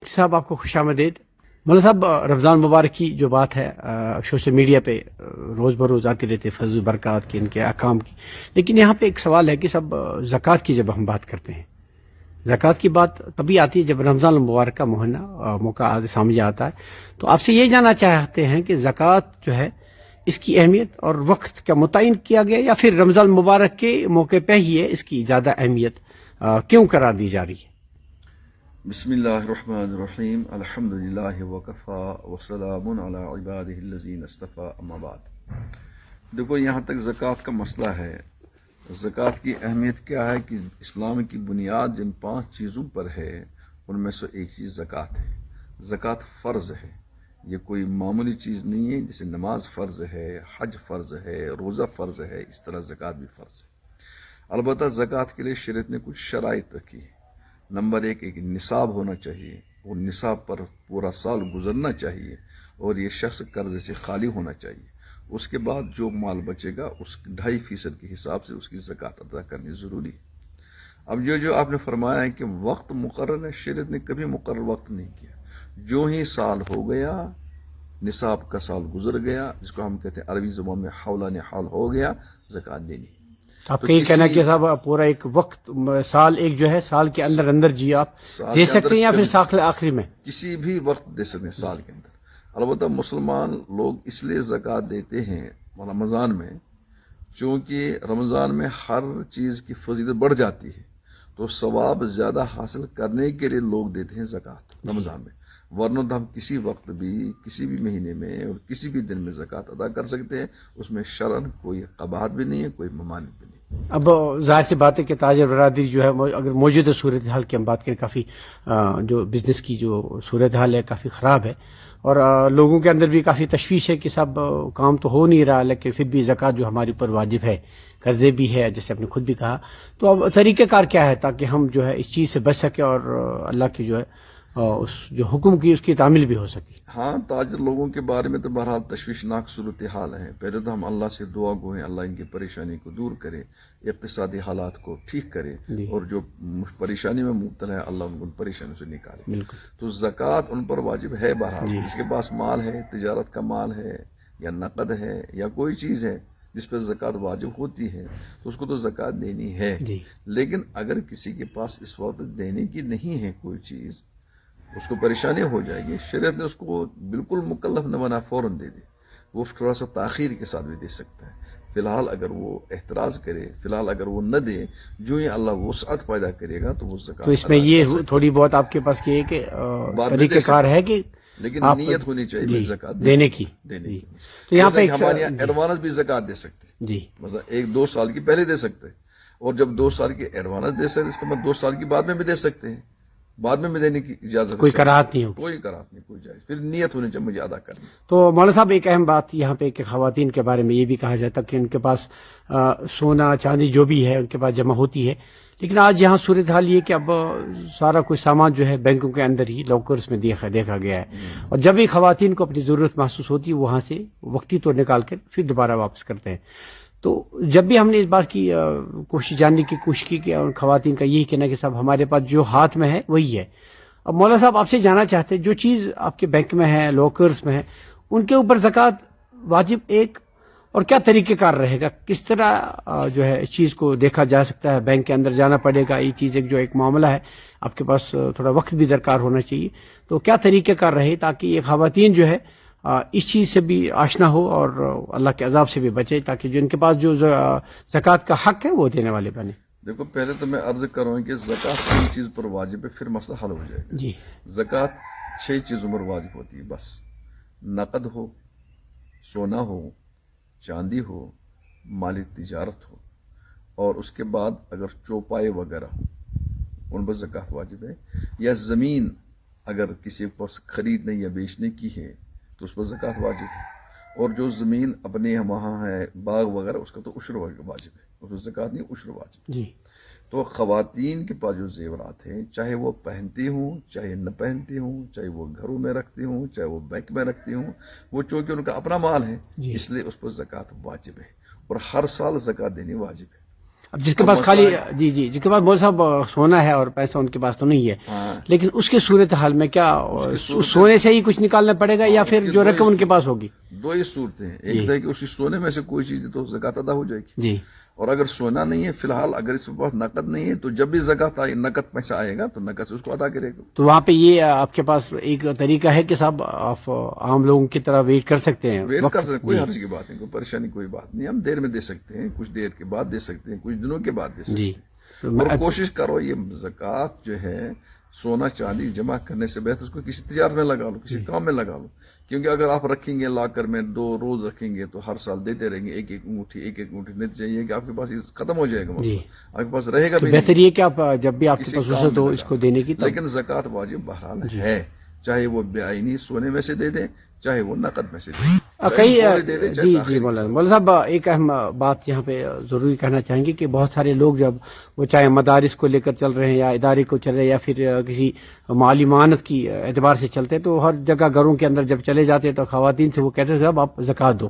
صاحب آپ کو خوش آمدید۔ مولانا صاحب، رمضان مبارک کی جو بات ہے سوشل میڈیا پہ روز بروز آتی رہتی ہے، فضل برکات کی، ان کے احکام کی، لیکن یہاں پہ ایک سوال ہے کہ سب زکوٰۃ کی جب ہم بات کرتے ہیں، زکوٰۃ کی بات تبھی آتی ہے جب رمضان المبارک کا مہینہ موقع سامنے آتا ہے، تو آپ سے یہ جاننا چاہتے ہیں کہ زکوٰۃ جو ہے اس کی اہمیت اور وقت کا متعین کیا گیا، یا پھر رمضان المبارک کے موقع پہ ہی ہے اس کی زیادہ اہمیت کیوں قرار دی جا رہی ہے؟ بسم اللہ الرحمن الرحیم، الحمد للہ وکفا وسلام علی عبادہ الذین اصطفیٰ، اما بعد۔ دیکھو، یہاں تک زکوٰۃ کا مسئلہ ہے، زکوٰۃ کی اہمیت کیا ہے کہ اسلام کی بنیاد جن 5 چیزوں پر ہے ان میں سے ایک چیز زکوٰۃ ہے۔ زکوٰۃ فرض ہے، یہ کوئی معمولی چیز نہیں ہے، جیسے نماز فرض ہے، حج فرض ہے، روزہ فرض ہے، اس طرح زکوٰۃ بھی فرض ہے۔ البتہ زکوٰۃ کے لیے شریعت نے کچھ شرائط رکھی ہے۔ نمبر 1 ایک نصاب ہونا چاہیے، اور نصاب پر پورا سال گزرنا چاہیے، اور یہ شخص قرضے سے خالی ہونا چاہیے۔ اس کے بعد جو مال بچے گا اس 2.5% کے حساب سے اس کی زکوٰۃ ادا کرنی ضروری ہے۔ اب جو آپ نے فرمایا ہے کہ وقت مقرر ہے، شریعت نے کبھی مقرر وقت نہیں کیا۔ جو ہی سال ہو گیا، نصاب کا سال گزر گیا، جس کو ہم کہتے ہیں عربی زبان میں حولان حول ہو گیا، زکوٰۃ دینی ہے۔ آپ کا یہ کہنا کہ صاحب پورا ایک وقت سال ایک جو ہے سال کے اندر اندر جی آپ دے سکتے ہیں، یا پھر سال آخری میں کسی بھی وقت دے سکتے ہیں سال کے اندر۔ البتہ مسلمان لوگ اس لیے زکوٰۃ دیتے ہیں رمضان میں، چونکہ رمضان میں ہر چیز کی فضیلت بڑھ جاتی ہے، تو ثواب زیادہ حاصل کرنے کے لیے لوگ دیتے ہیں زکوٰۃ رمضان میں۔ ورنہ تو ہم کسی وقت بھی، کسی بھی مہینے میں اور کسی بھی دن میں زکوٰۃ ادا کر سکتے ہیں، اس میں شرعاً کوئی قباحت بھی نہیں ہے، کوئی ممانعت بھی نہیں۔ اب ظاہر سی بات ہے کہ تاجر برادری جو ہے، اگر موجودہ صورتحال کی ہم بات کریں، کافی جو بزنس کی جو صورتحال ہے کافی خراب ہے، اور لوگوں کے اندر بھی کافی تشویش ہے کہ سب کام تو ہو نہیں رہا، لیکن پھر بھی زکوٰۃ جو ہماری پر واجب ہے، قرضے بھی ہے جیسے آپ نے خود بھی کہا، تو اب طریقہ کار کیا ہے تاکہ ہم جو ہے اس چیز سے بچ سکیں اور اللہ کی جو ہے اس جو حکم کی اس کی تعمیل بھی ہو سکے؟ ہاں، تاجر لوگوں کے بارے میں تو بہرحال تشویشناک صورتحال ہیں۔ پہلے تو ہم اللہ سے دعا گو ہیں، اللہ ان کی پریشانی کو دور کرے، اقتصادی حالات کو ٹھیک کرے، اور جو پریشانی میں مبتلا ہے اللہ ان کو پریشانی سے نکالے۔ تو زکوٰۃ ان پر واجب ہے بہرحال۔ جس کے پاس مال ہے، تجارت کا مال ہے یا نقد ہے یا کوئی چیز ہے جس پہ زکوٰۃ واجب ہوتی ہے، تو اس کو تو زکوٰۃ دینی ہے۔ لیکن اگر کسی کے پاس اس وقت دینے کی نہیں ہے کوئی چیز، اس کو پریشانی ہو جائے گی، شریعت نے اس کو بالکل مکلف نہ بنا فوراً دے دے، وہ تھوڑا سا تاخیر کے ساتھ بھی دے سکتا ہے۔ فی الحال اگر وہ احتراز کرے، فی الحال اگر وہ نہ دے، جو ہی اللہ وسعت پیدا کرے گا تو وہ زکوٰۃ۔ تو اس میں یہ تھوڑی بہت آپ کے پاس کہ طریقہ کار ہے کہ لیکن نیت ہونی چاہیے زکوٰۃ دینے کی۔ تو یہاں پہ ہمارے یہاں ایڈوانس بھی زکوٰۃ دے سکتے جی، مثلا 1-2 سال کی پہلے دے سکتے ہیں، اور جب 2 سال کی ایڈوانس دے سکتے، اس کے بعد 2 سال کی بعد میں بھی دے سکتے ہیں، بعد میں دینے کی اجازت، کوئی کراہت نہیں ہوگی، کوئی کراہت نہیں، کوئی جائز، پھر نیت ہونی چاہیے مجھے ادا کرنا۔ تو مولانا صاحب ایک اہم بات یہاں پہ کہ خواتین کے بارے میں یہ بھی کہا جاتا کہ ان کے پاس سونا چاندی جو بھی ہے ان کے پاس جمع ہوتی ہے، لیکن آج یہاں صورتحال یہ کہ اب سارا کوئی سامان جو ہے بینکوں کے اندر ہی لاکرز میں دیکھا گیا ہے، اور جب بھی خواتین کو اپنی ضرورت محسوس ہوتی ہے وہاں سے وقتی طور نکال کر پھر دوبارہ واپس کرتے ہیں۔ تو جب بھی ہم نے اس بات کی کوشش جاننے کی کوشش کی کہ خواتین کا یہی کہنا کہ صاحب ہمارے پاس جو ہاتھ میں ہے وہی ہے۔ اب مولانا صاحب آپ سے جاننا چاہتے ہیں جو چیز آپ کے بینک میں ہے، لاکرز میں ہے، ان کے اوپر زکوٰۃ واجب ایک، اور کیا طریقہ کار رہے گا، کس طرح جو ہے اس چیز کو دیکھا جا سکتا ہے؟ بینک کے اندر جانا پڑے گا، یہ چیز ایک معاملہ ہے، آپ کے پاس تھوڑا وقت بھی درکار ہونا چاہیے، تو کیا طریقہ کار رہے تاکہ یہ خواتین جو ہے اس چیز سے بھی آشنا ہو اور اللہ کے عذاب سے بھی بچے، تاکہ جو ان کے پاس جو زکوٰۃ کا حق ہے وہ دینے والے بنے؟ دیکھو، پہلے تو میں عرض کروں کہ زکوٰۃ 3 چیز پر واجب ہے، پھر مسئلہ حل ہو جائے گا۔ جی، زکوٰۃ 6 چیزوں پر واجب ہوتی ہے بس، نقد ہو، سونا ہو، چاندی ہو، مالی تجارت ہو، اور اس کے بعد اگر چوپائے وغیرہ ہو ان پر زکوٰۃ واجب ہے، یا زمین اگر کسی کے پاس خریدنے یا بیچنے کی ہے تو اس پر زکوٰۃ واجب ہے، اور جو زمین اپنے وہاں ہے باغ وغیرہ اس کا تو عشر واجب ہے، اس پر زکوٰۃ نہیں، عشر واجب۔ جی، تو خواتین کے پاس جو زیورات ہیں، چاہے وہ پہنتی ہوں چاہے نہ پہنتی ہوں، چاہے وہ گھروں میں رکھتی ہوں چاہے وہ بینک میں رکھتی ہوں، وہ چونکہ ان کا اپنا مال ہے، اس لیے اس پر زکوٰۃ واجب ہے، اور ہر سال زکوٰۃ دینی واجب ہے۔ اب جس کے پاس خالی جی جس کے پاس مول صاحب سونا ہے اور پیسہ ان کے پاس تو نہیں ہے، لیکن اس کے صورتحال میں کیا سونے سے ہی کچھ نکالنا پڑے گا یا پھر جو رقم ان کے پاس ہوگی؟ دو ہی صورتیں ہیں، ایک ہے کہ اس کی سونے میں سے کوئی چیز تو زکوٰۃ ادا ہو جائے گی، جی، اور اگر سونا نہیں ہے فی الحال، اگر اس کے پاس نقد نہیں ہے تو جب بھی زکوٰۃ آئے نقد پیسہ آئے گا تو نقد سے اس کو ادا کرے گا۔ تو وہاں پہ یہ آپ کے پاس ایک طریقہ ہے کہ صاحب آپ عام لوگوں کی طرح ویٹ کر سکتے ہیں، ویٹ کر سکتے ہیں، کوئی حرج کی بات نہیں، کوئی پریشانی کوئی بات نہیں، ہم دیر میں دے سکتے ہیں، کچھ دیر کے بعد دے سکتے ہیں، کچھ دنوں کے بعد دے سکتے ہیں، اور کوشش کرو یہ زکوٰۃ جو ہے سونا چاندی جمع کرنے سے بہتر اس کو کسی تجارت میں لگا لو، کسی کام میں لگا لو، کیونکہ اگر آپ رکھیں گے لاکر میں 2 روز رکھیں گے تو ہر سال دیتے رہیں گے ایک ایک انگوٹھی نہیں چاہیے کہ آپ کے پاس ختم ہو جائے گا، آپ کے پاس رہے گا بھی بہتر یہ کہ آپ جب بھی آپ کے پاس وسعت ہو اس کو دینے کی، لیکن زکوٰۃ واجب بہرحال ہے، چاہے وہ بعینی سونے میں سے دے دیں چاہے وہ نقد میں سے دے دیں، جی مولانا صاحب ایک اہم بات یہاں پہ ضروری کہنا چاہیں گے کہ بہت سارے لوگ جب وہ چاہے مدارس کو لے کر چل رہے ہیں یا ادارے کو چل رہے ہیں یا پھر کسی مالی معاونت کی اعتبار سے چلتے ہیں تو ہر جگہ گھروں کے اندر جب چلے جاتے ہیں تو خواتین سے وہ کہتے ہیں آپ زکوٰۃ دو،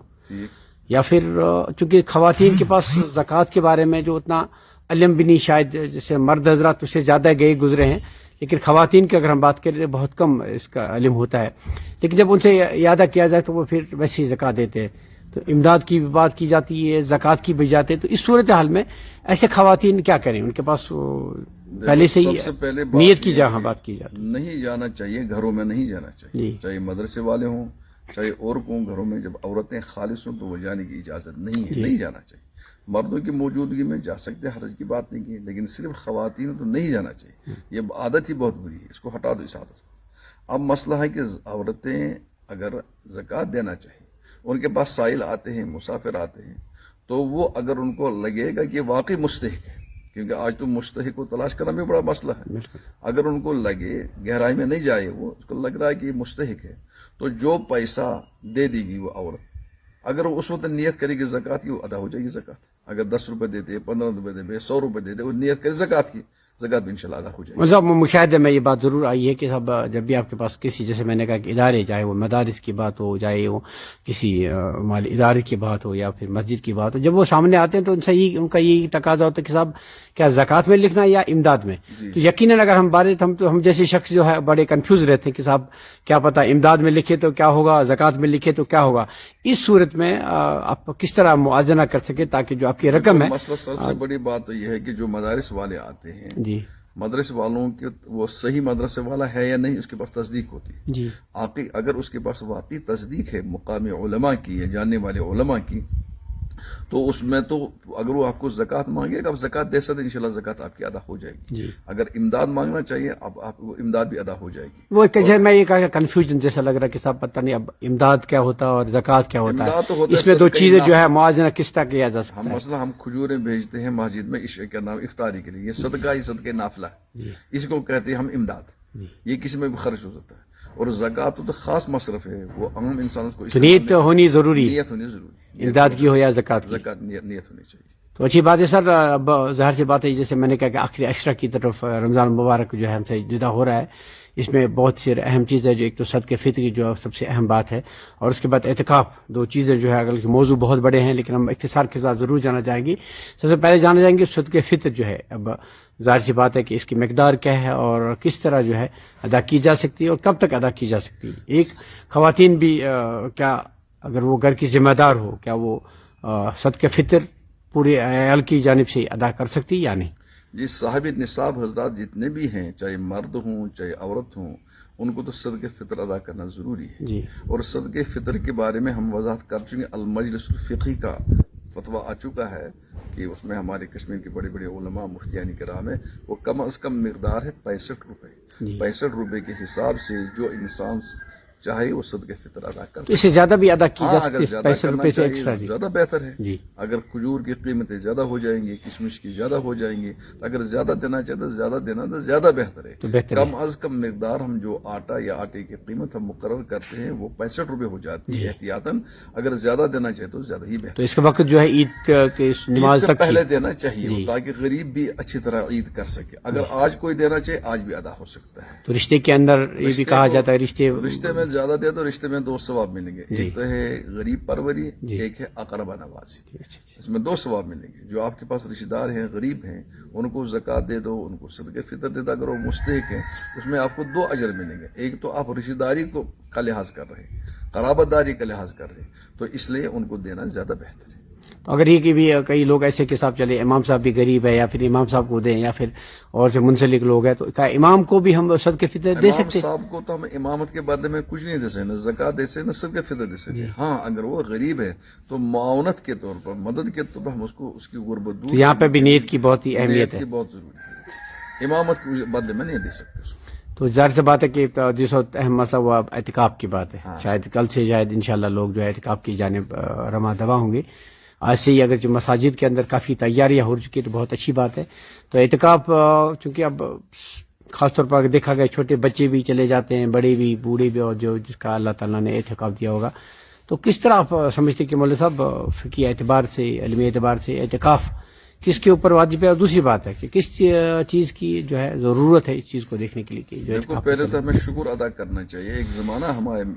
یا پھر چونکہ خواتین کے پاس زکوٰۃ کے بارے میں جو اتنا علم بھی نہیں، شاید جیسے مرد حضرات اس سے زیادہ گئے گزرے ہیں، لیکن خواتین کی اگر ہم بات کریں تو بہت کم اس کا علم ہوتا ہے، لیکن جب ان سے اعادہ کیا جائے تو وہ پھر ویسے ہی زکوٰۃ دیتے ہیں، تو امداد کی بھی بات کی جاتی ہے، زکوٰۃ کی بھی جاتے ہیں، تو اس صورتحال میں ایسے خواتین کیا کریں؟ ان کے پاس پہلے سے ہی نیت کی جہاں بات کی جاتی، نہیں جانا چاہیے، گھروں میں نہیں جانا چاہیے، چاہے مدرسے والے ہوں چاہے اور کو، گھروں میں جب عورتیں خالص ہوں تو وہ جانے کی اجازت نہیں ہے، نہیں جانا چاہیے، مردوں کی موجودگی میں جا سکتے، حرج کی بات نہیں کی، لیکن صرف خواتین تو نہیں جانا چاہیے، یہ عادت ہی بہت بری ہے، اس کو ہٹا دو اس عادت کو۔ اب مسئلہ ہے کہ عورتیں اگر زکوٰۃ دینا چاہیے، ان کے پاس سائل آتے ہیں، مسافر آتے ہیں، تو وہ اگر ان کو لگے گا کہ واقعی مستحق ہے، کیونکہ آج تو مستحق کو تلاش کرنا بھی بڑا مسئلہ ہے، اگر ان کو لگے، گہرائی میں نہیں جائے، وہ اس کو لگ رہا ہے کہ یہ مستحق ہے، تو جو پیسہ دے دے گی وہ عورت، اگر وہ اس وقت نیت کرے گی زکوٰۃ کی، وہ ادا ہو جائے گی زکوٰۃ، اگر 10 روپے دیتے 15 روپے دے 100 روپے دے دے، وہ نیت کرے زکوٰۃ کی، زکوٰۃ بھی انشاءاللہ ادا ہو جائے گی۔ مطلب مشاہدے میں یہ بات ضرور آئی ہے کہ صاحب جب بھی آپ کے پاس کسی، جیسے میں نے کہا کہ ادارے، چاہے وہ مدارس کی بات ہو، چاہے وہ کسی مالی ادارے کی بات ہو یا پھر مسجد کی بات ہو، جب وہ سامنے آتے ہیں تو ان کا یہی تقاضا ہوتا ہے کہ صاحب کیا زکوٰۃ میں لکھنا یا امداد میں، تو یقیناً اگر ہم ہم جیسے شخص جو ہے بڑے کنفیوز رہتے ہیں کہ صاحب کیا پتا امداد میں لکھے تو کیا ہوگا، زکوٰۃ میں لکھے تو کیا ہوگا، اس صورت میں آپ کس طرح موازنہ کر سکے تاکہ جو آپ کی رقم ہے۔ مسئلہ سب سے بڑی بات تو یہ ہے کہ جو مدارس والے آتے ہیں، جی، مدرسے والوں کے وہ صحیح مدرسے والا ہے یا نہیں، اس کے پاس تصدیق ہوتی ہے، جی، اگر اس کے پاس واقعی تصدیق ہے مقامی علماء کی یا جاننے والے علماء کی، تو اس میں تو اگر وہ آپ کو زکوٰۃ مانگے گا، آپ زکوٰۃ دے سکتے، انشاءاللہ زکوٰۃ آپ کی ادا ہو جائے گی، اگر امداد مانگنا چاہیے اب آپ کو امداد بھی ادا ہو جائے گی۔ وہ میں یہ کہا کہ کنفیوژن جیسا لگ رہا ہے کہ صاحب پتہ نہیں اب امداد کیا ہوتا ہے اور زکوٰۃ کیا ہوتا ہے، اس میں دو چیزیں جو ہے موازنہ کس طرح کیا جا سکتا ہے۔ مسئلہ ہم کھجوریں بھیجتے ہیں مسجد میں کیا نام افطاری کے لیے، یہ صدقہ ہی صدقہ نافلہ ہے، اس کو کہتے ہیں ہم امداد، یہ کسی میں بھی خرچ ہو سکتا ہے، اور زکوٰۃ تو خاص مصرف ہے، وہ عام انسان اس کو نیت ہونی ضروری، نیت ہونی ضروری، امداد کی ہو یا زکوٰۃ کی، زکوٰۃ نیت ہونی چاہیے۔ تو اچھی بات ہے سر۔ اب ظاہر سی بات ہے جیسے میں نے کہا کہ آخری عشرہ کی طرف رمضان مبارک جو ہے ہم سے جدا ہو رہا ہے، اس میں بہت سی اہم چیزیں جو ایک تو صدقہ فطر جو سب سے اہم بات ہے، اور اس کے بعد اعتکاف، دو چیزیں جو ہے اگر کہ موضوع بہت بڑے ہیں لیکن ہم اختصار کے ساتھ ضرور جانا چاہیں گے۔ سب سے پہلے جانا چاہیں گے صدقہ فطر جو ہے، اب ظاہر سی بات ہے کہ اس کی مقدار کیا ہے اور کس طرح جو ہے ادا کی جا سکتی ہے اور کب تک ادا کی جا سکتی ہے۔ ایک خواتین بھی کیا اگر وہ گھر کی ذمہ دار ہو، کیا وہ صدقہ فطر پورے عیال کی جانب سے ادا کر سکتی یا نہیں؟ جی، صاحب نصاب حضرات جتنے بھی ہیں، چاہے مرد ہوں چاہے عورت ہوں، ان کو تو صدقہ فطر ادا کرنا ضروری ہے، جی، اور صدقہ فطر کے بارے میں ہم وضاحت کر چکے، المجلس الفقہی کا فتویٰ آ چکا ہے کہ اس میں ہمارے کشمیر کے بڑے بڑے علماء مفتیان کرام ہیں، وہ کم از کم مقدار ہے 65 روپے، 65 روپے کے حساب سے جو انسان چاہے وہ صدقہ فطر ادا کر سکتے، اس سے زیادہ بھی ادا کی جا سکتی ہے، 65 روپے روپے سے ایکسٹرا زیادہ بہتر ہے۔ جی، اگر کھجور کی قیمتیں زیادہ ہو جائیں گی، کشمش کی زیادہ ہو جائیں گی، اگر زیادہ دینا چاہتے زیادہ دینا تو زیادہ بہتر ہے، تو بہتر کم از کم مقدار ہم جو آٹا یا آٹے کی قیمت ہم مقرر کرتے ہیں وہ 65 روپے ہو جاتی ہے احتیاطاً، اگر زیادہ دینا چاہے تو زیادہ ہی بہتر، تو اس کے وقت جو ہے عید کے نماز تک پہلے دینا چاہیے تاکہ غریب بھی اچھی طرح عید کر سکے، اگر آج کوئی دینا چاہے آج بھی ادا ہو سکتا ہے۔ تو رشتے کے اندر یہ بھی کہا جاتا ہے، رشتے میں زیادہ دے تو رشتے میں 2 ثواب ملیں گے. ایک تو ہے غریب پروری, ایک ہے اقربا نوازی. اس میں 2 ثواب ملیں گے. جو آپ کے پاس رشتے دار ہیں, غریب ہیں, ان کو زکوٰۃ دے دو, ان کو صدقہ فطر دے دو. اگر وہ مستحق ہیں اس میں آپ کو 2 اجر ملیں گے. ایک تو آپ رشتے داری کا لحاظ کر رہے ہیں, قرابت داری کا لحاظ کر رہے ہیں, تو اس لیے ان کو دینا زیادہ بہتر ہے. تو اگر یہ کہ بھی کئی لوگ ایسے کے ساتھ چلے, امام صاحب بھی غریب ہے یا پھر امام صاحب کو دیں یا پھر اور سے منسلک لوگ ہیں, تو کیا امام کو بھی ہم صدقہ فطر دے سکتے ہیں؟ امام صاحب کو تو ہم امامت کے بدلے میں کچھ نہیں دے سکتے, نہ زکوٰۃ دے سکتے, نہ صدقہ فطر دے سکتے. ہاں اگر وہ غریب ہے تو معاونت کے طور پر, مدد کے طور پر ہم اس کو اس کی غربت دور. یہاں پہ بھی نیت کی بہت ہی اہمیت ہے, بہت ضروری ہے. امامت کے بدلے میں نہیں دے سکتے اس کو. تو ظاہر سی بات ہے کہ جس وقت اہم مسئلہ وہ اعتکاف کی بات ہے. شاید کل سے شاید انشاءاللہ لوگ جو ہے اعتکاف کی جانب رواں دوا ہوں گے. آج سے ہی اگر جو مساجد کے اندر کافی تیاریاں ہو چکی ہے تو بہت اچھی بات ہے. تو اعتکاف چونکہ اب خاص طور پر دیکھا گیا چھوٹے بچے بھی چلے جاتے ہیں, بڑے بھی, بوڑھے بھی, اور جو جس کا اللہ تعالیٰ نے اعتکاف دیا ہوگا. تو کس طرح آپ سمجھتے کہ مولوی صاحب فقہی اعتبار سے, علمی اعتبار سے اعتکاف کس کے اوپر واجب ہے؟ اور دوسری بات ہے کہ کس چیز کی جو ہے ضرورت ہے اس چیز کو دیکھنے کے لیے کہ جو دیکھو, پہلے تو ہمیں شکر ادا کرنا چاہیے. ایک زمانہ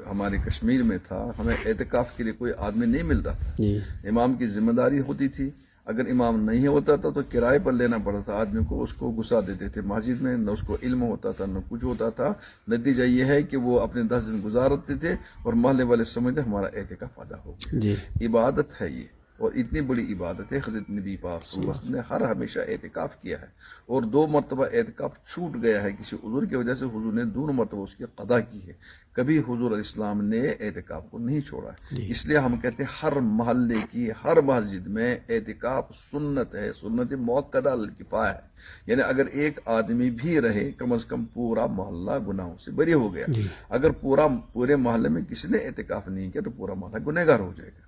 ہمارے کشمیر میں تھا, ہمیں اعتکاف کے لیے کوئی آدمی نہیں ملتا تھا. امام کی ذمہ داری ہوتی تھی. اگر امام نہیں ہوتا تھا تو کرائے پر لینا پڑتا تھا آدمی کو, اس کو گھسا دیتے تھے مسجد میں. نہ اس کو علم ہوتا تھا نہ کچھ ہوتا تھا. نتیجہ یہ ہے کہ وہ اپنے 10 دن گزارتے تھے اور محلے والے سمجھتے ہمارا اعتکاف ادا ہو گیا. عبادت ہے یہ, اور اتنی بڑی عبادت ہے. حضرت نبی پاک صلی اللہ علیہ وسلم نے ہمیشہ اعتکاف کیا ہے, اور 2 مرتبہ اعتکاف چھوٹ گیا ہے کسی عذر کی وجہ سے. حضور نے 2 مرتبہ اس کی قضا کی ہے. کبھی حضور علیہ السلام نے اعتکاف کو نہیں چھوڑا ہے. اس لیے ہم کہتے ہیں ہر محلے کی ہر مسجد میں اعتکاف سنت ہے, سنت مؤکدہ الکفایہ ہے. یعنی اگر ایک آدمی بھی رہے کم از کم پورا محلہ گناہوں سے بری ہو گیا. اگر پورے محلے میں کسی نے اعتکاف نہیں کیا تو پورا محلہ گنہگار ہو جائے گا.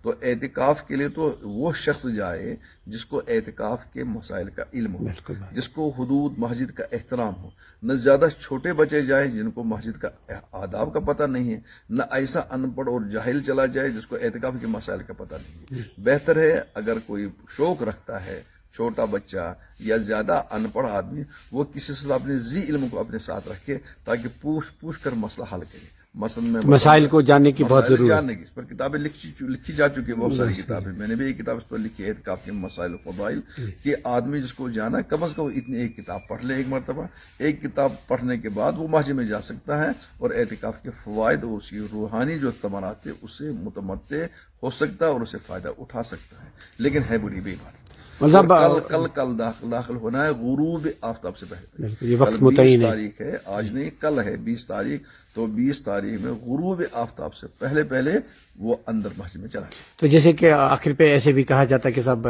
تو اعتکاف کے لیے تو وہ شخص جائے جس کو اعتکاف کے مسائل کا علم ہو, جس کو حدود مسجد کا احترام ہو. نہ زیادہ چھوٹے بچے جائیں جن کو مسجد کا آداب کا پتہ نہیں ہے, نہ ایسا ان پڑھ اور جاہل چلا جائے جس کو اعتکاف کے مسائل کا پتہ نہیں ہے. بہتر ہے اگر کوئی شوق رکھتا ہے, چھوٹا بچہ یا زیادہ ان پڑھ آدمی, وہ کسی سے اپنے ذی علم کو اپنے ساتھ رکھے تاکہ پوچھ کر مسئلہ حل کرے. مثلا میں مسائل کو جاننے کی بہت ضرورت ہے. اس پر کتابیں لکھی جا چکی ہیں, بہت ساری کتابیں. میں نے بھی ایک کتاب اس پر لکھی ہے, اعتکاف کے مسائل و فضائل, کہ آدمی جس کو جانا کم از کم اتنی ایک کتاب پڑھ لے ایک مرتبہ. ایک کتاب پڑھنے کے بعد وہ مسجد میں جا سکتا ہے اور اعتکاف کے فوائد اور اس کی روحانی جو ثمرات ہیں اس سے متمتع ہو سکتا ہے اور اسے فائدہ اٹھا سکتا ہے. لیکن ہے بڑی بے بات. کل داخل ہونا ہے غروب آفتاب سے پہلے. یہ وقت متعین ہے, 20 تاریخ ہے, آج نہیں کل ہے 20 تاریخ. تو 20 تاریخ میں غروب آفتاب سے پہلے وہ اندر مسجد میں چلا جائے. تو جیسے کہ آخر پہ ایسے بھی کہا جاتا ہے کہ سب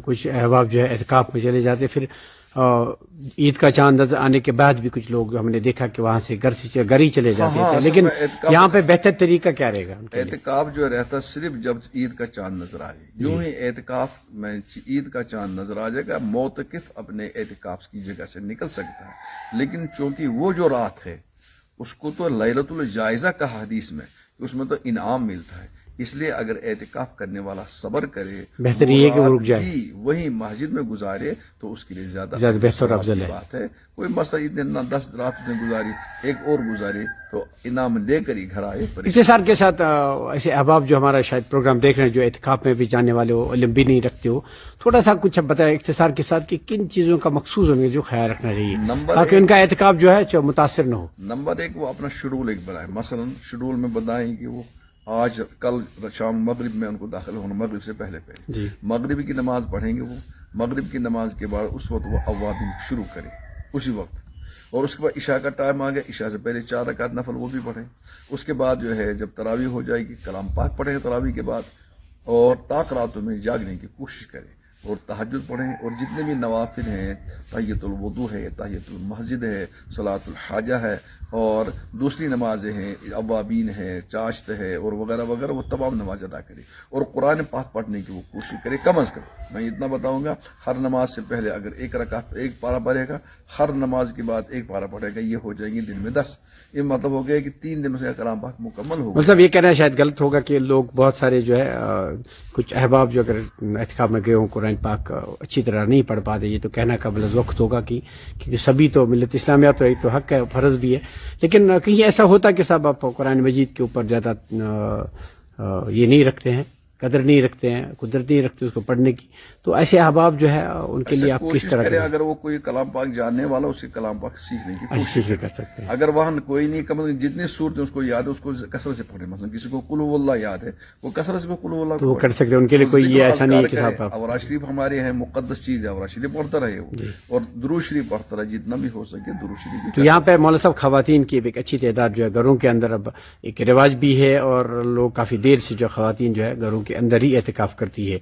کچھ احباب جو ہے اعتکاف میں چلے جاتے, پھر عید کا چاند نظر آنے کے بعد بھی کچھ لوگ ہم نے دیکھا کہ وہاں سے گھر ہی چلے جاتے تھے. لیکن یہاں پہ بہتر طریقہ کیا رہے گا؟ اعتکاف جو رہتا صرف جب عید کا چاند نظر آئے. جو ہی اعتکاف میں عید کا چاند نظر آ جائے گا, معتکف اپنے اعتکاف کی جگہ سے نکل سکتا ہے. لیکن چونکہ وہ جو رات ہے اس کو تو لیلۃ الجائزہ کہا حدیث میں, اس میں تو انعام ملتا ہے. اس لیے اگر اعتکاف کرنے والا صبر کرے, بہتر یہ کہ وہ رک جائے, وہی مسجد میں گزارے, تو اس کے لیے زیادہ بہتر افضل بات ہے. کوئی مسئلہ اتنے 10 رات نے گزاری, ایک اور گزاری, تو انعام لے کر ہی گھر آئے. اختصار کے ساتھ ایسے احباب جو ہمارا شاید پروگرام دیکھ رہے ہیں جو اعتکاف میں بھی جانے والے ہو, علم بھی نہیں رکھتے ہو, تھوڑا سا کچھ بتائیں اختصار کے ساتھ کہ کن چیزوں کا مخصوص ہونے جو خیال رکھنا چاہیے تاکہ ان کا اعتکاف جو ہے متاثر نہ ہو. نمبر 1, وہ اپنا شیڈول ایک بنائے. مثلا شیڈول میں بتائیں کہ وہ آج کل شام مغرب میں ان کو داخل ہونا, مغرب سے پہلے مغرب کی نماز پڑھیں گے. وہ مغرب کی نماز کے بعد اس وقت وہ اوابین شروع کریں اسی وقت, اور اس کے بعد عشاء کا ٹائم آ گیا, عشاء سے پہلے 4 رکعت نفل وہ بھی پڑھیں. اس کے بعد جو ہے جب تراویح ہو جائے گی کلام پاک پڑھیں تراویح کے بعد, اور طاق راتوں میں جاگنے کی کوشش کریں اور تہجد پڑھیں. اور جتنے بھی نوافل ہیں, تحیۃ الوضو ہے, تحیۃ المسجد ہے, صلاۃ الحاجہ ہے, اور دوسری نمازیں ہیں, اوابین ہے, چاشت ہے, اور وغیرہ وغیرہ, وہ تمام نماز ادا کرے. اور قرآن پاک پڑھنے کی وہ کوشش کرے کم از کم. میں اتنا بتاؤں گا, ہر نماز سے پہلے اگر 1 رکعت 1 پارہ پڑھے گا, ہر نماز کے بعد 1 پارہ پڑھے گا, یہ ہو جائیں گے دن میں 10. یہ مطلب ہو گیا کہ 3 دنوں سے کلام پاک مکمل ہوگا. مطلب یہ کہنا شاید غلط ہوگا کہ لوگ بہت سارے جو ہے کچھ احباب جو اگر اعتکاف میں گئے ہوں قرآن پاک اچھی طرح نہیں پڑھ پاتے, یہ تو کہنا قبل از وقت ہوگا کہ کیونکہ سبھی تو ملت اسلامیہ تو ایک تو حق ہے, فرض بھی ہے, لیکن کہیں ایسا ہوتا کہ صاحب آپ قرآن مجید کے اوپر زیادہ یہ نہیں رکھتے ہیں، قدر نہیں رکھتے ہیں، قدرت نہیں رکھتے اس کو پڑھنے کی، تو ایسے احباب جو ہے ان کے لیے آپ کس طرح کرے؟ اگر وہ کوئی کلام پاک جاننے والا اس کے کلام پاک سیکھنے کی کوشش کر سکتے ہیں. اگر وہاں کوئی نہیں، کم جتنی صورتیں اس کو یاد ہے اس کو کثرت سے پڑھے. مثلا کسی کو قل هو اللہ یاد ہے، وہ کثرت سے قل هو اللہ تو وہ کر سکتے ہیں. ان کے لیے کوئی یہ ایسا نہیں ہے کہ صاحب آپ اوراد شریف ہمارے ہیں مقدس چیز ہے، اوراد شریف پڑھتا رہے اور درود شریف پڑھتا رہے جتنا بھی ہو سکے. درود شریف بھی تو یہاں پہ مولانا صاحب خواتین کی ایک اچھی تعداد جو ہے گھروں کے اندر اب ایک رواج بھی ہے، اور لوگ کافی دیر سے جو خواتین جو ہے گھروں کے اندر ہی اعتکاف کرتی ہے.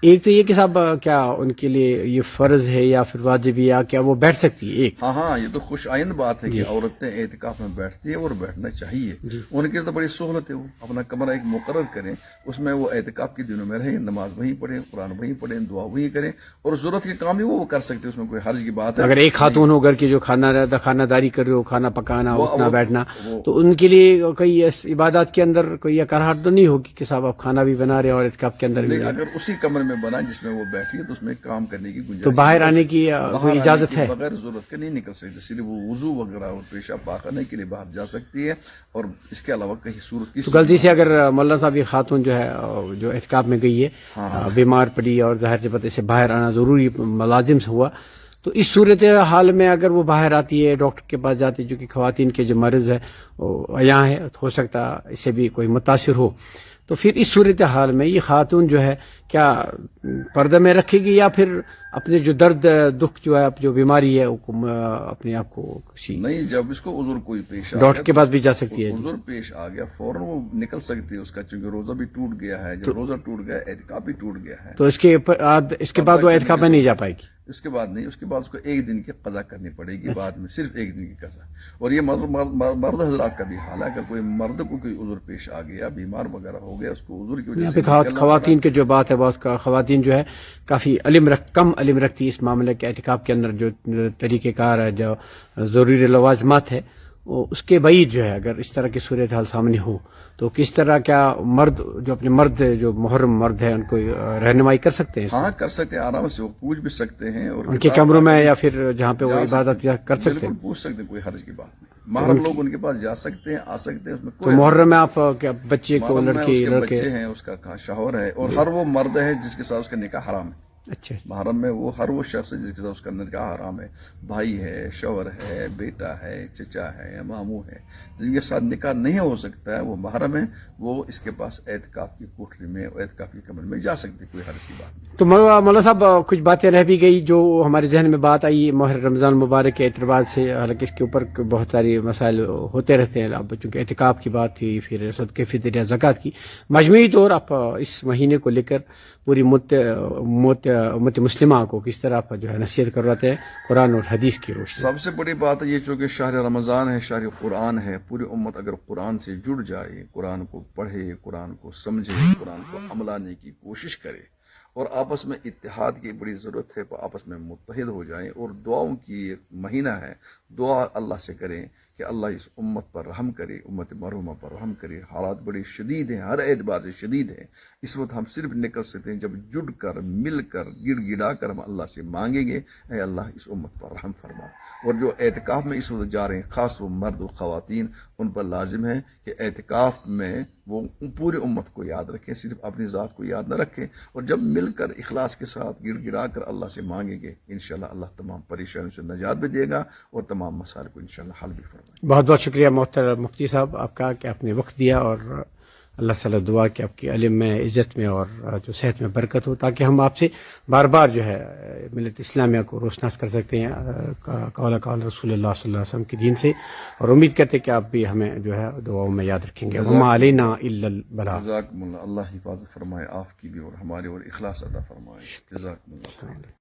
ایک تو یہ کہ صاحب کیا ان کے لیے یہ فرض ہے یا پھر واجب، یا کیا وہ بیٹھ سکتی ہے؟ ایک ہاں یہ تو خوش آئند بات ہے کہ عورتیں اعتکاف میں بیٹھتی ہیں اور بیٹھنا چاہیے. ان کے لیے تو بڑی سہولت ہے، وہ اپنا کمرہ ایک مقرر کریں، اس میں وہ اعتکاف کے دنوں میں رہیں، نماز وہیں پڑھیں، قرآن وہیں پڑھیں، دعا وہیں کریں، اور ضرورت کے کام بھی وہ کر سکتے ہیں. اس میں کوئی حرج کی بات ہے. اگر ایک خاتون ہو گھر کی جو خانہ داری کر رہے ہو، کھانا پکانا، اٹھنا بیٹھنا، تو ان کے لیے کوئی عبادات کے اندر کوئی کراہٹ تو نہیں ہوگی کہ صاحب آپ کھانا بھی بنا رہے ہیں اور اعتکاف کے اندر بھی؟ اگر اسی کمرے میں بنا جس میں وہ بیٹھی ہے تو اس میں کام کرنے کی گنجائش، تو باہر آنے کی کوئی اجازت ہے؟ بغیر ضرورت کے نہیں نکل سکتے. صرف وہ وضو وغیرہ اور پیشاب پاک کرنے کے لیے باہر جا سکتی ہے، اور اس کے علاوہ کہیں صورت کی غلطی سے اگر مولانا صاحب یہ خاتون جو ہے جو اعتکاف میں گئی ہے، بیمار پڑی اور ظاہر سی بات سے باہر آنا ضروری ملازم سے ہوا، تو اس صورت حال میں اگر وہ باہر آتی ہے، ڈاکٹر کے پاس جاتی ہے، جو کہ خواتین کے جو مرض ہے وہ یہاں ہے، ہو سکتا اس سے بھی کوئی متاثر ہو، تو پھر اس صورت حال میں یہ خاتون جو ہے کیا پردہ میں رکھے گی، یا پھر اپنے جو درد دکھ جو ہے جو بیماری ہے اپنے آپ کو کسی نہیں؟ جب اس کو عذر کوئی پیش آ ڈاکٹر کے پاس بھی جا سکتی ہے. عذر پیش آ گیا فوراً وہ نکل سکتی ہے اس کا، چونکہ روزہ بھی ٹوٹ گیا ہے. جب روزہ ٹوٹ گیا اعتکاف بھی ٹوٹ گیا ہے، تو اس کے بعد وہ اعتکاف میں نہیں جا پائے گی. اس کے بعد نہیں، اس کے بعد اس کو ایک دن کی قضا کرنی پڑے گی بعد میں، صرف ایک دن کی قضا. اور یہ مرد حضرات کا بھی حال ہے. اگر کوئی مرد کو کوئی عذر پیش آ گیا، بیمار وغیرہ ہو گیا، اس کو عذر کی وجہ سے خواتین کی جو بات ہے بہت خواتین جو ہے کافی کم علم رکھتی ہے اس معاملے کے. اعتکاف کے اندر جو طریقہ کار ہے، جو ضروری لوازمات ہے، اس کے بعید جو ہے اگر اس طرح کی صورتحال سامنے ہو تو کس طرح کیا مرد جو اپنے مرد جو محرم مرد ہے ان کو رہنمائی کر سکتے ہیں؟ ہاں کر سکتے ہیں، آرام سے وہ پوچھ بھی سکتے ہیں، اور ان کے کمروں میں یا پھر جہاں پہ وہ عبادت کر سکتے ہیں. بالکل پوچھ سکتے ہیں، کوئی حرج کی بات نہیں. محرم لوگ ان کے پاس جا سکتے ہیں، آ سکتے ہیں. اس میں تو محرم میں آپ کیا بچے کو لڑکے بچے ہیں، اس کا شوہر ہے، اور ہر وہ مرد ہے جس کے ساتھ اس کا نکاح حرام ہے. اچھا، محرم میں وہ ہر وہ شخص ہے جس کے ساتھ اس کا نکاح حرام ہے. بھائی ہے، شوہر ہے، بیٹا ہے، چچا ہے، ماموں ہے، جن کے ساتھ نکاح نہیں ہو سکتا ہے وہ محرم ہے، وہ اس کے پاس اعتکاف کی کوٹری میں، اعتکاف کی کمرے میں جا سکتے، کوئی حرج کی بات نہیں. تو مولانا صاحب کچھ باتیں رہ بھی گئی جو ہمارے ذہن میں بات آئی ماہ رمضان مبارک کے اعتبار سے، حالانکہ اس کے اوپر بہت ساری مسائل ہوتے رہتے ہیں. اب چونکہ اعتکاف کی بات تھی، پھر صدقہ فطر یا زکوٰۃ کی، مجموعی طور آپ اس مہینے کو لے کر پوری امت مسلمہ کو کس طرح آپ جو ہے نصیحت کرواتے ہیں قرآن اور حدیث کی روشنی؟ سب سے بڑی بات یہ چونکہ شہر رمضان ہے، شہر قرآن ہے، پوری امت اگر قرآن سے جڑ جائے، قرآن کو پڑھے، قرآن کو سمجھے، قرآن کو عملانے کی کوشش کرے، اور آپس میں اتحاد کی بڑی ضرورت ہے، آپس میں متحد ہو جائیں، اور دعاؤں کی ایک مہینہ ہے، دعا اللہ سے کریں کہ اللہ اس امت پر رحم کرے، امت مرحومہ پر رحم کرے. حالات بڑی شدید ہیں، ہر اعتبار سے شدید ہیں. اس وقت ہم صرف نکل سکتے ہیں جب جڑ کر، مل کر، گڑ گڑا کر ہم اللہ سے مانگیں گے، اے اللہ اس امت پر رحم فرما. اور جو اعتکاف میں اس وقت جا رہے ہیں، خاص وہ مرد و خواتین، ان پر لازم ہے کہ اعتکاف میں وہ پوری امت کو یاد رکھیں، صرف اپنی ذات کو یاد نہ رکھیں، اور جب مل کر اخلاص کے ساتھ گڑ گڑا کر اللہ سے مانگیں گے، انشاءاللہ اللہ تمام پریشانیوں سے نجات بھی دے گا اور تمام مسائل کو انشاءاللہ حل بھی فرمائے. بہت بہت شکریہ محترم مفتی صاحب آپ کا کہ آپ نے وقت دیا، اور اللہ تعالیٰ دعا کہ آپ کی علم میں، عزت میں اور جو صحت میں برکت ہو، تاکہ ہم آپ سے بار بار جو ہے ملت اسلامیہ کو روشناس کر سکتے ہیں قول رسول اللہ صلی اللہ علیہ وسلم کے دین سے، اور امید کرتے ہیں کہ آپ بھی ہمیں جو ہے دعاؤں میں یاد رکھیں گے. وما علینا الا البلاغ. جزاکم اللہ، اللہ حفاظت فرمائے آپ کی بھی اور ہماری، اور اخلاص عطا فرمائے. جزاکم اللہ.